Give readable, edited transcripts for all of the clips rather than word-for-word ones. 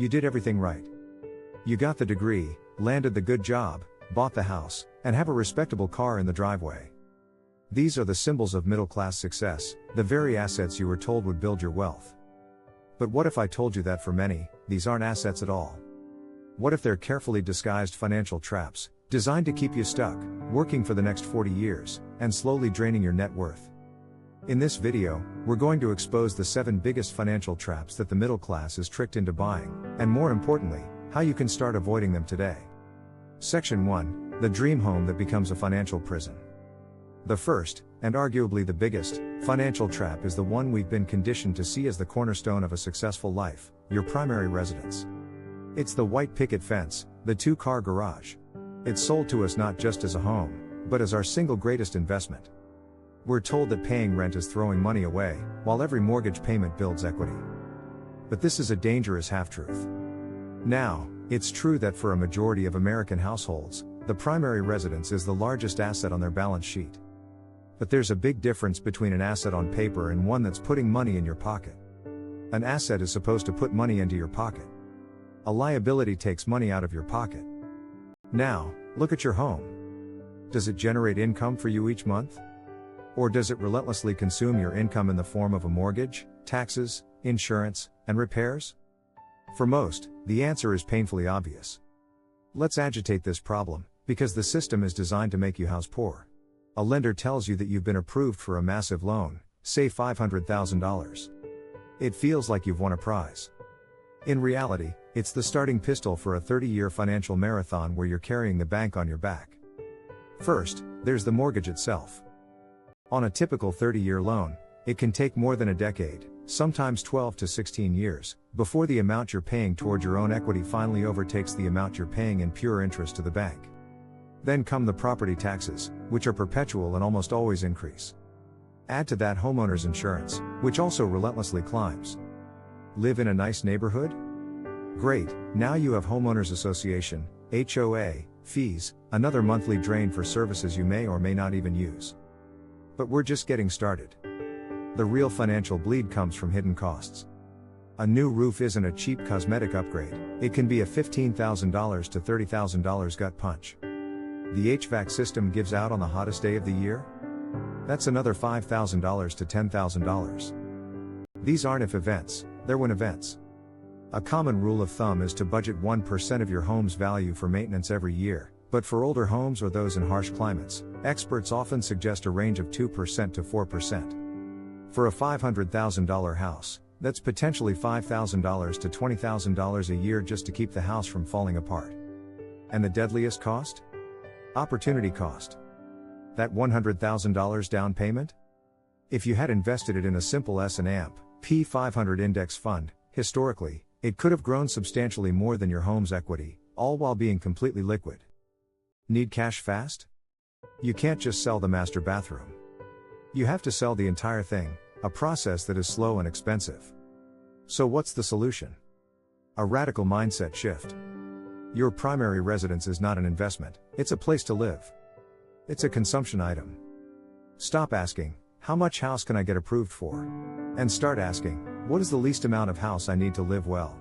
You did everything right. You got the degree, landed the good job, bought the house, and have a respectable car in the driveway. These are the symbols of middle-class success, the very assets you were told would build your wealth. But what if I told you that for many, these aren't assets at all? What if they're carefully disguised financial traps, designed to keep you stuck, working for the next 40 years, and slowly draining your net worth? In this video, we're going to expose the 7 biggest financial traps that the middle class is tricked into buying, and more importantly, how you can start avoiding them today. Section 1, the dream home that becomes a financial prison. The first, and arguably the biggest, financial trap is the one we've been conditioned to see as the cornerstone of a successful life, your primary residence. It's the white picket fence, the 2-car garage. It's sold to us not just as a home, but as our single greatest investment. We're told that paying rent is throwing money away, while every mortgage payment builds equity. But this is a dangerous half-truth. Now, it's true that for a majority of American households, the primary residence is the largest asset on their balance sheet. But there's a big difference between an asset on paper and one that's putting money in your pocket. An asset is supposed to put money into your pocket. A liability takes money out of your pocket. Now, look at your home. Does it generate income for you each month? Or does it relentlessly consume your income in the form of a mortgage, taxes, insurance, and repairs? For most, the answer is painfully obvious. Let's agitate this problem, because the system is designed to make you house poor. A lender tells you that you've been approved for a massive loan, say $500,000. It feels like you've won a prize. In reality, it's the starting pistol for a 30-year financial marathon where you're carrying the bank on your back. First, there's the mortgage itself. On a typical 30-year loan, it can take more than a decade, sometimes 12 to 16 years, before the amount you're paying toward your own equity finally overtakes the amount you're paying in pure interest to the bank. Then come the property taxes, which are perpetual and almost always increase. Add to that homeowner's insurance, which also relentlessly climbs. Live in a nice neighborhood? Great, now you have homeowners association, HOA, fees, another monthly drain for services you may or may not even use. But we're just getting started. The real financial bleed comes from hidden costs. A new roof isn't a cheap cosmetic upgrade, it can be a $15,000 to $30,000 gut punch. The HVAC system gives out on the hottest day of the year? That's another $5,000 to $10,000. These aren't if events, they're when events. A common rule of thumb is to budget 1% of your home's value for maintenance every year, but for older homes or those in harsh climates, experts often suggest a range of 2% to 4%. For a $500,000 house, that's potentially $5,000 to $20,000 a year just to keep the house from falling apart. And the deadliest cost? Opportunity cost. That $100,000 down payment? If you had invested it in a simple S&P 500 index fund, historically, it could have grown substantially more than your home's equity, all while being completely liquid. Need cash fast? You can't just sell the master bathroom. You have to sell the entire thing, a process that is slow and expensive. So what's the solution? A radical mindset shift. Your primary residence is not an investment, it's a place to live. It's a consumption item. Stop asking, how much house can I get approved for? And start asking, what is the least amount of house I need to live well?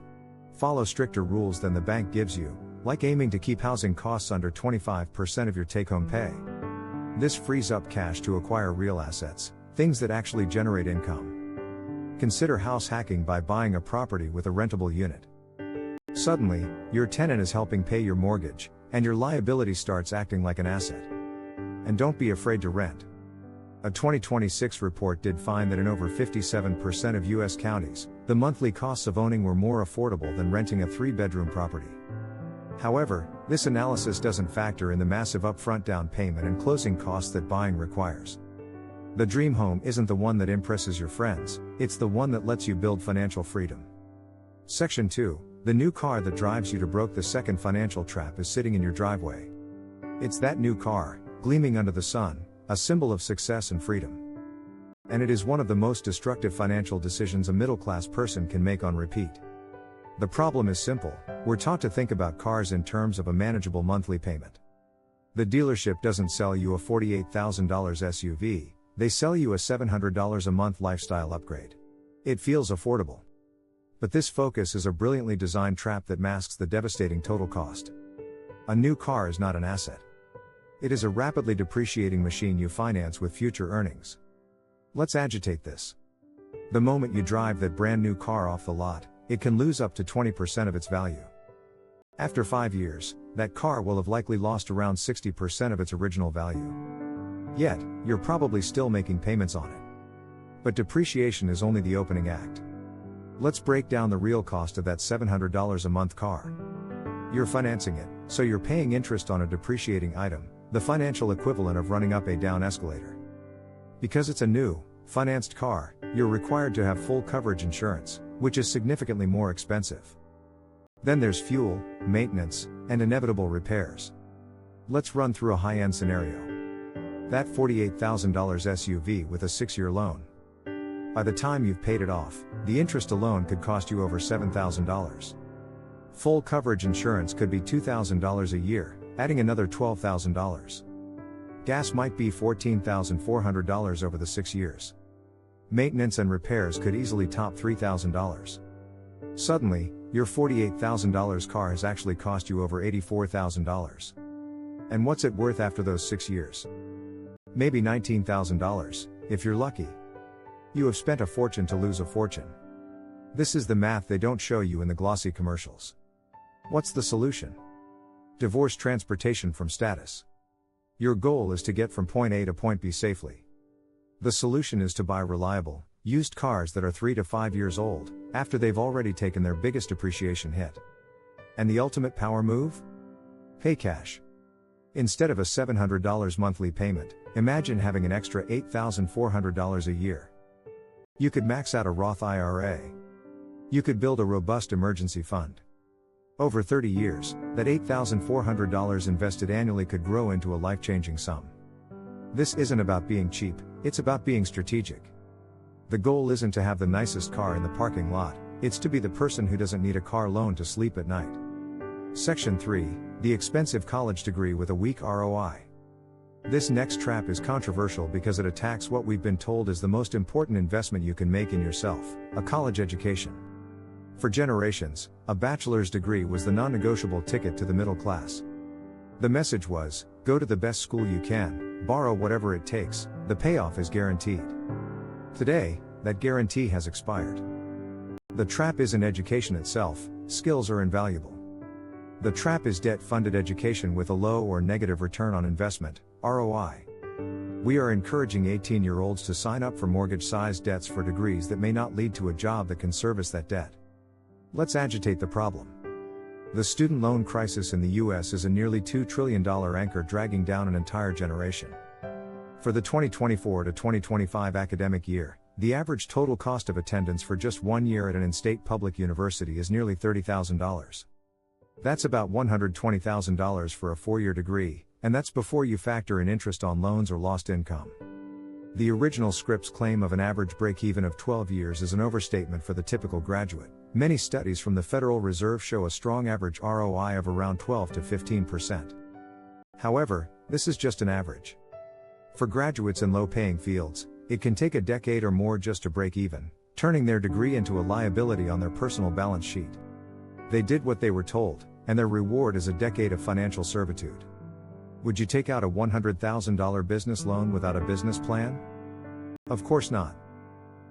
Follow stricter rules than the bank gives you, like aiming to keep housing costs under 25% of your take-home pay. This frees up cash to acquire real assets, things that actually generate income. Consider house hacking by buying a property with a rentable unit. Suddenly, your tenant is helping pay your mortgage, and your liability starts acting like an asset. And don't be afraid to rent. A 2026 report did find that in over 57% of U.S. counties, the monthly costs of owning were more affordable than renting a 3-bedroom property. However, this analysis doesn't factor in the massive upfront down payment and closing costs that buying requires. The dream home isn't the one that impresses your friends, it's the one that lets you build financial freedom. Section 2, the new car that drives you to broke. The second financial trap is sitting in your driveway. It's that new car, gleaming under the sun, a symbol of success and freedom. And it is one of the most destructive financial decisions a middle-class person can make on repeat. The problem is simple, we're taught to think about cars in terms of a manageable monthly payment. The dealership doesn't sell you a $48,000 SUV, they sell you a $700 a month lifestyle upgrade. It feels affordable. But this focus is a brilliantly designed trap that masks the devastating total cost. A new car is not an asset. It is a rapidly depreciating machine you finance with future earnings. Let's agitate this. The moment you drive that brand new car off the lot, it can lose up to 20% of its value. After 5 years, that car will have likely lost around 60% of its original value. Yet, you're probably still making payments on it. But depreciation is only the opening act. Let's break down the real cost of that $700 a month car. You're financing it, so you're paying interest on a depreciating item, the financial equivalent of running up a down escalator. Because it's a new, financed car, you're required to have full coverage insurance, which is significantly more expensive. Then there's fuel, maintenance, and inevitable repairs. Let's run through a high-end scenario. That $48,000 SUV with a 6-year loan. By the time you've paid it off, the interest alone could cost you over $7,000. Full coverage insurance could be $2,000 a year, adding another $12,000. Gas might be $14,400 over the 6 years. Maintenance and repairs could easily top $3,000. Suddenly, your $48,000 car has actually cost you over $84,000. And what's it worth after those 6 years? Maybe $19,000, if you're lucky. You have spent a fortune to lose a fortune. This is the math they don't show you in the glossy commercials. What's the solution? Divorce transportation from status. Your goal is to get from point A to point B safely. The solution is to buy reliable, used cars that are 3 to 5 years old, after they've already taken their biggest depreciation hit. And the ultimate power move? Pay cash. Instead of a $700 monthly payment, imagine having an extra $8,400 a year. You could max out a Roth IRA. You could build a robust emergency fund. Over 30 years, that $8,400 invested annually could grow into a life-changing sum. This isn't about being cheap, it's about being strategic. The goal isn't to have the nicest car in the parking lot, it's to be the person who doesn't need a car loan to sleep at night. Section 3, the expensive college degree with a weak ROI. This next trap is controversial because it attacks what we've been told is the most important investment you can make in yourself, a college education. For generations, a bachelor's degree was the non-negotiable ticket to the middle class. The message was, go to the best school you can, borrow whatever it takes, the payoff is guaranteed. Today, that guarantee has expired. The trap isn't education itself, skills are invaluable. The trap is debt-funded education with a low or negative return on investment, ROI. We are encouraging 18-year-olds to sign up for mortgage-sized debts for degrees that may not lead to a job that can service that debt. Let's agitate the problem. The student loan crisis in the US is a nearly $2 trillion anchor dragging down an entire generation. For the 2024 to 2025 academic year, the average total cost of attendance for just 1 year at an in-state public university is nearly $30,000. That's about $120,000 for a 4-year degree, and that's before you factor in interest on loans or lost income. The original script's claim of an average break-even of 12 years is an overstatement for the typical graduate. Many studies from the Federal Reserve show a strong average ROI of around 12 to 15%. However, this is just an average. For graduates in low-paying fields, it can take a decade or more just to break even, turning their degree into a liability on their personal balance sheet. They did what they were told, and their reward is a decade of financial servitude. Would you take out a $100,000 business loan without a business plan? Of course not.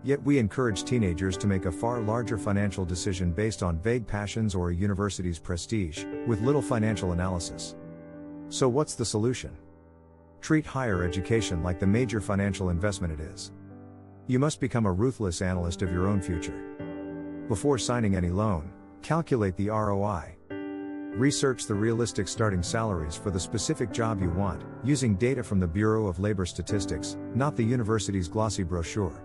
Yet we encourage teenagers to make a far larger financial decision based on vague passions or a university's prestige, with little financial analysis. So what's the solution? Treat higher education like the major financial investment it is. You must become a ruthless analyst of your own future. Before signing any loan, calculate the ROI. Research the realistic starting salaries for the specific job you want, using data from the Bureau of Labor Statistics, not the university's glossy brochure.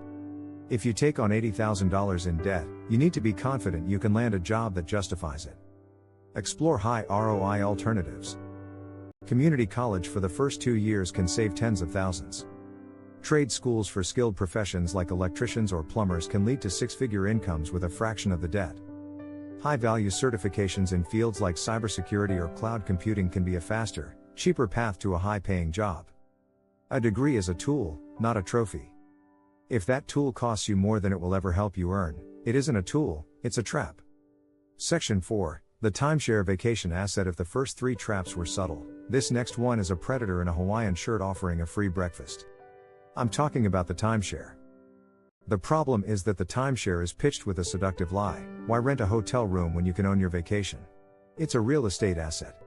If you take on $80,000 in debt, you need to be confident you can land a job that justifies it. Explore high ROI alternatives. Community college for the first 2 years can save tens of thousands. Trade schools for skilled professions like electricians or plumbers can lead to 6-figure incomes with a fraction of the debt. High-value certifications in fields like cybersecurity or cloud computing can be a faster, cheaper path to a high-paying job. A degree is a tool, not a trophy. If that tool costs you more than it will ever help you earn, it isn't a tool, It's a trap. Section 4, the timeshare vacation asset. If the first 3 traps were subtle, this next one is a predator in a Hawaiian shirt offering a free breakfast. I'm talking about the timeshare. The problem is that the timeshare is pitched with a seductive lie. Why rent a hotel room when you can own your vacation? It's a real estate asset.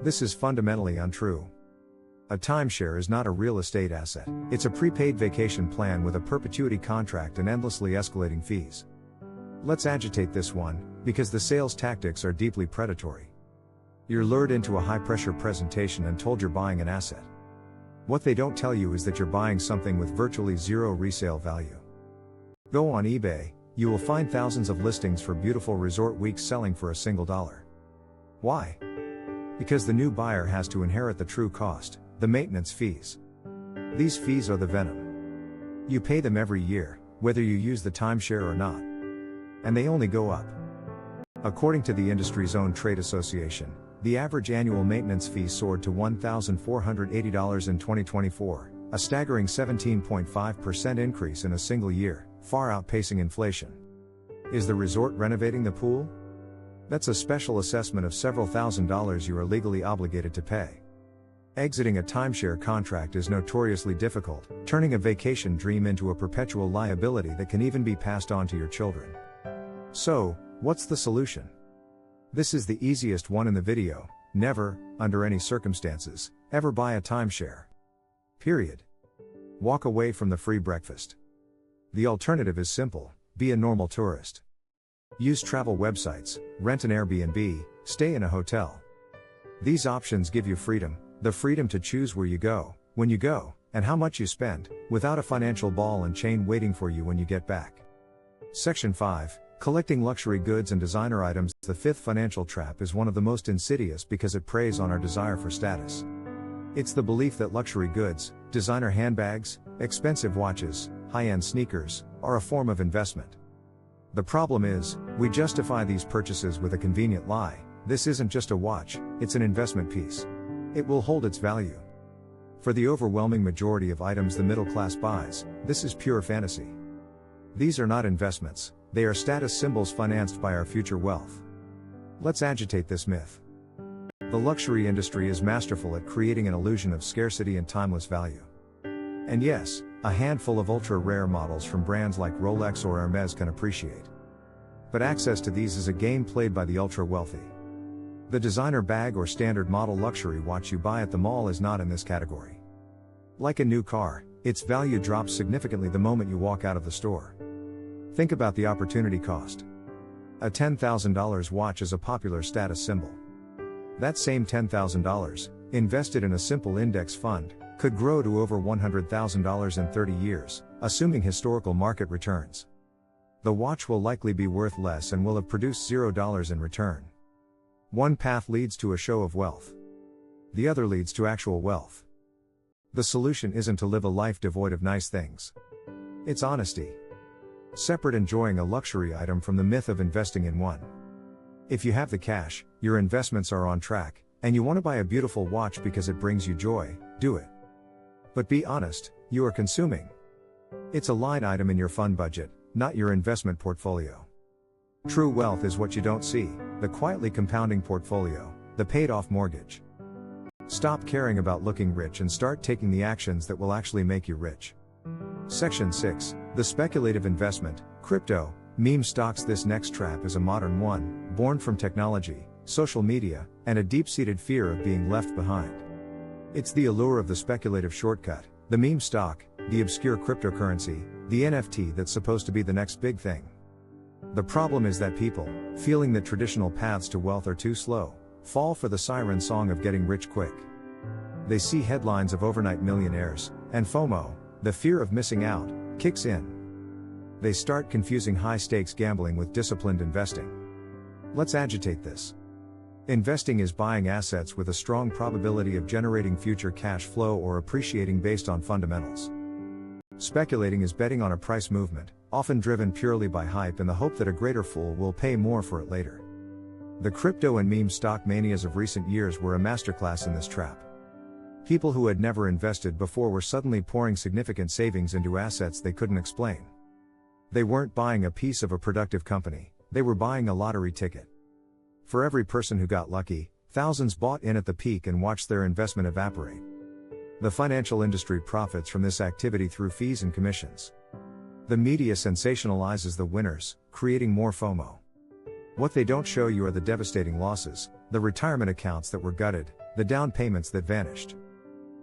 This is fundamentally untrue. A timeshare is not a real estate asset, it's a prepaid vacation plan with a perpetuity contract and endlessly escalating fees. Let's agitate this one, because the sales tactics are deeply predatory. You're lured into a high-pressure presentation and told you're buying an asset. What they don't tell you is that you're buying something with virtually zero resale value. Go on eBay, you will find thousands of listings for beautiful resort weeks selling for $1. Why? Because the new buyer has to inherit the true cost, the maintenance fees. These fees are the venom. You pay them every year, whether you use the timeshare or not. And they only go up. According to the industry's own trade association, the average annual maintenance fee soared to $1,480 in 2024, a staggering 17.5% increase in a single year, far outpacing inflation. Is the resort renovating the pool? That's a special assessment of several $1,000s you are legally obligated to pay. Exiting a timeshare contract is notoriously difficult, turning a vacation dream into a perpetual liability that can even be passed on to your children. So, what's the solution? This is the easiest one in the video: never, under any circumstances, ever buy a timeshare. Period. Walk away from the free breakfast. The alternative is simple: be a normal tourist. Use travel websites, rent an Airbnb, stay in a hotel. These options give you freedom, the freedom to choose where you go, when you go, and how much you spend, without a financial ball and chain waiting for you when you get back. Section 5, collecting luxury goods and designer items. The 5th financial trap is one of the most insidious because it preys on our desire for status. It's the belief that luxury goods, designer handbags, expensive watches, high-end sneakers, are a form of investment. The problem is, we justify these purchases with a convenient lie: this isn't just a watch, it's an investment piece. It will hold its value. For the overwhelming majority of items the middle class buys, this is pure fantasy. These are not investments, they are status symbols financed by our future wealth. Let's agitate this myth. The luxury industry is masterful at creating an illusion of scarcity and timeless value. And yes, a handful of ultra-rare models from brands like Rolex or Hermes can appreciate. But access to these is a game played by the ultra-wealthy. The designer bag or standard model luxury watch you buy at the mall is not in this category. Like a new car, its value drops significantly the moment you walk out of the store. Think about the opportunity cost. A $10,000 watch is a popular status symbol. That same $10,000, invested in a simple index fund, could grow to over $100,000 in 30 years, assuming historical market returns. The watch will likely be worth less and will have produced $0 in return. One path leads to a show of wealth. The other leads to actual wealth. The solution isn't to live a life devoid of nice things. It's honesty. Separate enjoying a luxury item from the myth of investing in one. If you have the cash, your investments are on track, and you want to buy a beautiful watch because it brings you joy, do it. But be honest, you are consuming. It's a line item in your fund budget, not your investment portfolio. True wealth is what you don't see, the quietly compounding portfolio, the paid-off mortgage. Stop caring about looking rich and start taking the actions that will actually make you rich. Section 6, the speculative investment, crypto, meme stocks. This next trap is a modern one, born from technology, social media, and a deep-seated fear of being left behind. It's the allure of the speculative shortcut, the meme stock, the obscure cryptocurrency, the NFT that's supposed to be the next big thing. The problem is that people, feeling that traditional paths to wealth are too slow, fall for the siren song of getting rich quick. They see headlines of overnight millionaires, and FOMO, the fear of missing out, kicks in. They start confusing high-stakes gambling with disciplined investing. Let's agitate this. Investing is buying assets with a strong probability of generating future cash flow or appreciating based on fundamentals. Speculating is betting on a price movement, often driven purely by hype in the hope that a greater fool will pay more for it later. The crypto and meme stock manias of recent years were a masterclass in this trap. People who had never invested before were suddenly pouring significant savings into assets they couldn't explain. They weren't buying a piece of a productive company, They were buying a lottery ticket. For every person who got lucky, thousands bought in at the peak and watched their investment evaporate. The financial industry profits from this activity through fees and commissions. The media sensationalizes the winners, creating more FOMO. What they don't show you are the devastating losses, the retirement accounts that were gutted, the down payments that vanished.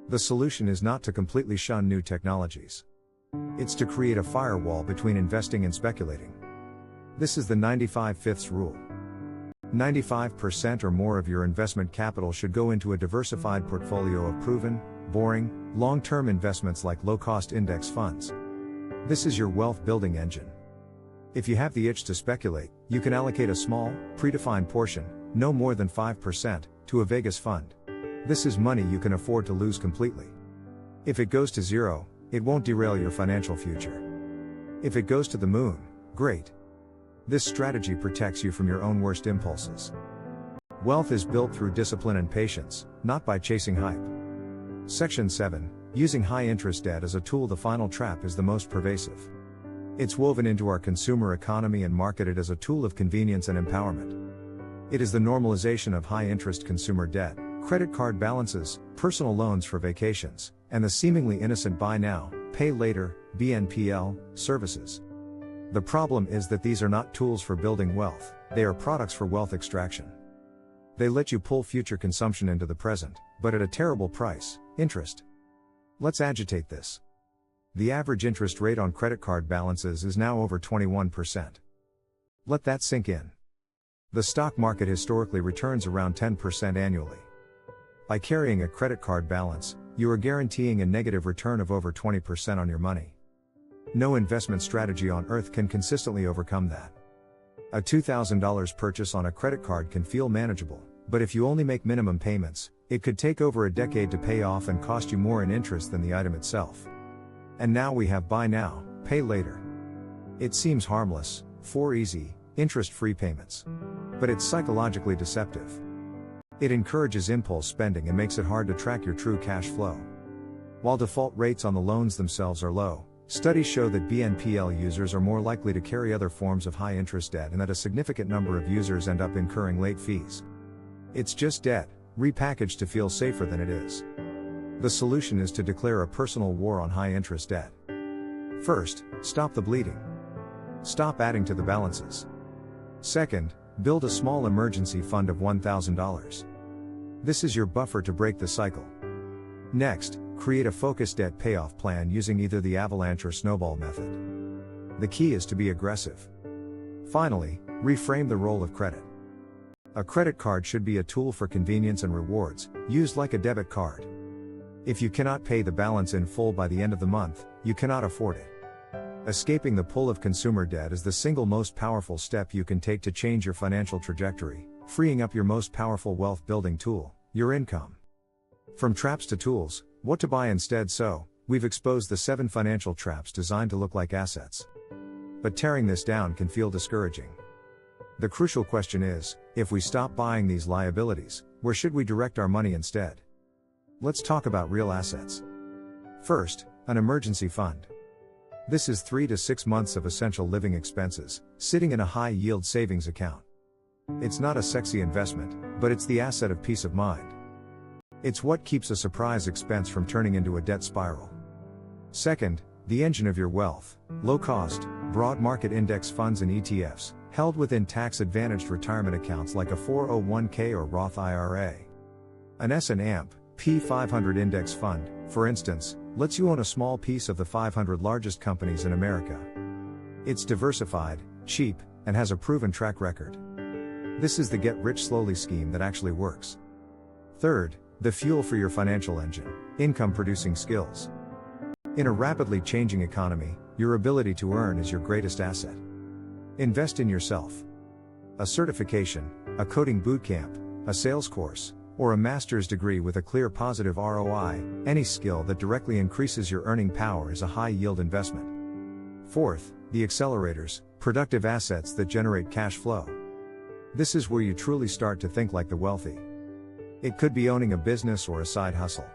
The solution is not to completely shun new technologies. It's to create a firewall between investing and speculating. This is the 95/5 rule. 95% or more of your investment capital should go into a diversified portfolio of proven, boring, long-term investments like low-cost index funds. This is your wealth building engine. If you have the itch to speculate, you can allocate a small, predefined portion, no more than 5%, to a Vegas fund. This is money you can afford to lose completely. If it goes to zero, it won't derail your financial future. If it goes to the moon, great. This strategy protects you from your own worst impulses. Wealth is built through discipline and patience, not by chasing hype. Section 7, using high-interest debt as a tool. The final trap is the most pervasive. It's woven into our consumer economy and marketed as a tool of convenience and empowerment. It is the normalization of high-interest consumer debt, credit card balances, personal loans for vacations, and the seemingly innocent buy now, pay later, BNPL, services. The problem is that these are not tools for building wealth, they are products for wealth extraction. They let you pull future consumption into the present, but at a terrible price, interest. Let's agitate this. The average interest rate on credit card balances is now over 21%. Let that sink in. The stock market historically returns around 10% annually. By carrying a credit card balance, you are guaranteeing a negative return of over 20% on your money. No investment strategy on earth can consistently overcome that. A $2,000 purchase on a credit card can feel manageable, but if you only make minimum payments, it could take over a decade to pay off and cost you more in interest than the item itself. And now we have buy now, pay later. It seems harmless, for easy, interest-free payments. But it's psychologically deceptive. It encourages impulse spending and makes it hard to track your true cash flow. While default rates on the loans themselves are low, studies show that BNPL users are more likely to carry other forms of high-interest debt and that a significant number of users end up incurring late fees. It's just debt, repackaged to feel safer than it is. The solution is to declare a personal war on high-interest debt. First, stop the bleeding. Stop adding to the balances. Second, build a small emergency fund of $1,000. This is your buffer to break the cycle. Next, create a focused debt payoff plan using either the avalanche or snowball method. The key is to be aggressive. Finally, reframe the role of credit. A credit card should be a tool for convenience and rewards, used like a debit card. If you cannot pay the balance in full by the end of the month, you cannot afford it. Escaping the pull of consumer debt is the single most powerful step you can take to change your financial trajectory, freeing up your most powerful wealth building tool, your income. From traps to tools, what to buy instead. So, we've exposed the 7 financial traps designed to look like assets. But tearing this down can feel discouraging. The crucial question is, if we stop buying these liabilities, where should we direct our money instead? Let's talk about real assets. First, an emergency fund. This is 3 to 6 months of essential living expenses, sitting in a high-yield savings account. It's not a sexy investment, but it's the asset of peace of mind. It's what keeps a surprise expense from turning into a debt spiral. Second, the engine of your wealth, low-cost, broad market index funds and ETFs, held within tax-advantaged retirement accounts like a 401k or Roth IRA. An S&P 500 index fund, for instance, lets you own a small piece of the 500 largest companies in America. It's diversified, cheap, and has a proven track record. This is the get-rich-slowly scheme that actually works. Third, the fuel for your financial engine, income-producing skills. In a rapidly changing economy, your ability to earn is your greatest asset. Invest in yourself. A certification, a coding bootcamp, a sales course, or a master's degree with a clear positive ROI, any skill that directly increases your earning power is a high-yield investment. Fourth, the accelerators, productive assets that generate cash flow. This is where you truly start to think like the wealthy. It could be owning a business or a side hustle.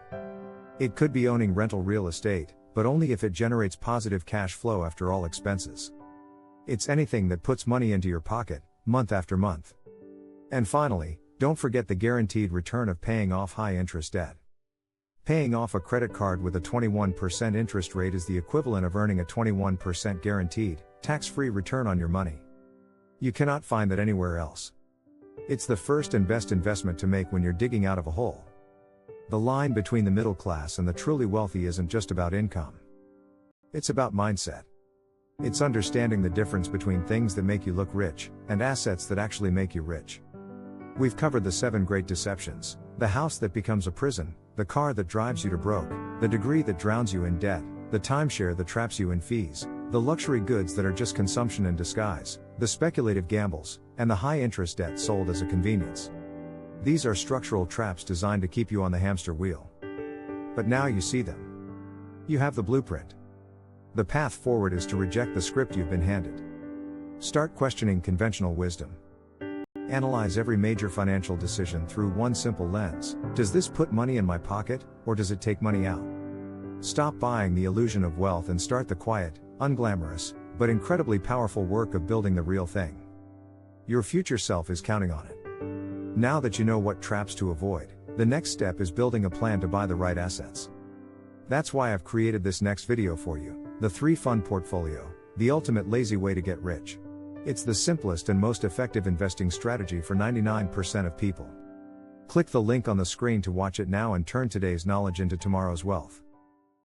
It could be owning rental real estate, but only if it generates positive cash flow after all expenses. It's anything that puts money into your pocket, month after month. And finally, don't forget the guaranteed return of paying off high-interest debt. Paying off a credit card with a 21% interest rate is the equivalent of earning a 21% guaranteed, tax-free return on your money. You cannot find that anywhere else. It's the first and best investment to make when you're digging out of a hole. The line between the middle class and the truly wealthy isn't just about income. It's about mindset. It's understanding the difference between things that make you look rich, and assets that actually make you rich. We've covered the 7 great deceptions: the house that becomes a prison, the car that drives you to broke, the degree that drowns you in debt, the timeshare that traps you in fees, the luxury goods that are just consumption in disguise, the speculative gambles, and the high-interest debt sold as a convenience. These are structural traps designed to keep you on the hamster wheel. But now you see them. You have the blueprint. The path forward is to reject the script you've been handed. Start questioning conventional wisdom. Analyze every major financial decision through one simple lens: does this put money in my pocket, or does it take money out? Stop buying the illusion of wealth and start the quiet, unglamorous, but incredibly powerful work of building the real thing. Your future self is counting on it. Now that you know what traps to avoid, the next step is building a plan to buy the right assets. That's why I've created this next video for you: the 3-fund portfolio, the ultimate lazy way to get rich. It's the simplest and most effective investing strategy for 99% of people. Click the link on the screen to watch it now and turn today's knowledge into tomorrow's wealth.